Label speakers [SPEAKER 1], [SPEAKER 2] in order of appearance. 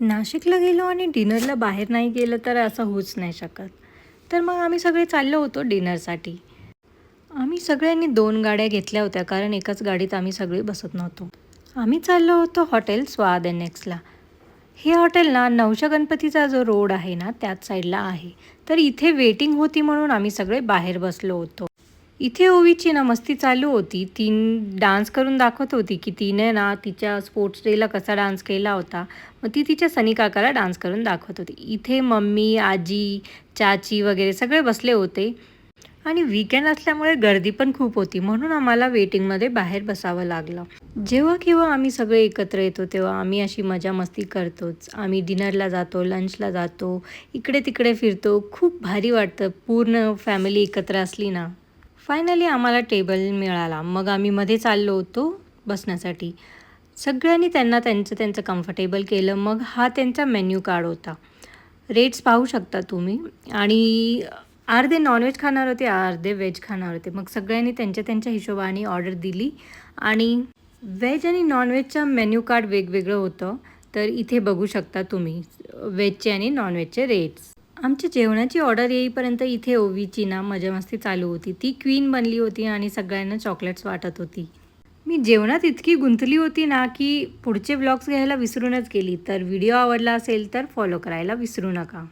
[SPEAKER 1] नाशिकला गेलो आणि डिनरला बाहेर नाही गेलं तर असं होऊच नाही शकत. तर मग आम्ही सगळे चाललो होतो डिनरसाठी. आम्ही सगळ्यांनी 2 गाड्या घेतल्या होत्या कारण एकाच गाडीत आम्ही सगळे बसत नव्हतो. आम्ही चाललो होतो हॉटेल स्वाद एनेक्सला. हे हॉटेल ना नवशा गणपतीचा जो रोड आहे ना त्याच साईडला आहे. तर इथे वेटिंग होती म्हणून आम्ही सगळे बाहेर बसलो होतो. इथे ओवीची ना मस्ती चालू होती. ती डान्स करून दाखवत होती, की तिने ना तिच्या स्पोर्ट्स डेला कसा डान्स केला होता. मग ती तिच्या सनी काकाला डान्स करून दाखवत होती. इथे मम्मी, आजी, चाची वगैरे सगळे बसले होते आणि वीकेंड असल्यामुळे गर्दी पण खूप होती म्हणून आम्हाला वेटिंगमध्ये बाहेर बसावं लागलं. जेव्हा केव्हा आम्ही सगळे एकत्र येतो तेव्हा आम्ही अशी मजा मस्ती करतोच. आम्ही डिनरला जातो, लंचला जातो, इकडे-तिकडे फिरतो. खूप भारी वाटतं पूर्ण फॅमिली एकत्र असली ना. फायनली आम्हाला टेबल मिळाला. मग आम्ही मध्ये चाललो होतो बसण्यासाठी. सगळ्यांनी त्यांना त्यांचं कम्फर्टेबल केलं. मग हा त्यांचा मेन्यू कार्ड होता. रेट्स पाहू शकता तुम्ही आणि अर्धे नॉनव्हेज खाणार होते, अर्धे व्हेज खाणार होते. मग सगळ्यांनी त्यांच्या हिशोबाने ऑर्डर दिली आणि व्हेज आणि नॉनव्हेजचं मेन्यू कार्ड वेगवेगळं होतं. तर इथे बघू शकता तुम्ही व्हेजचे आणि नॉनव्हेजचे रेट्स. आमच्या जेवणाची ऑर्डर येईपर्यंत इथे ओवीची ना मजा-मस्ती चालू होती. ती क्वीन बनली होती आणि सगळ्यांना चॉकलेट्स वाटत होती. मी जेवणात इतकी गुंतली होती ना, की पुढचे व्लॉग्स घ्यायला विसरूनच गेली. तर व्हिडिओ आवडला असेल तर फॉलो करायला विसरू नका.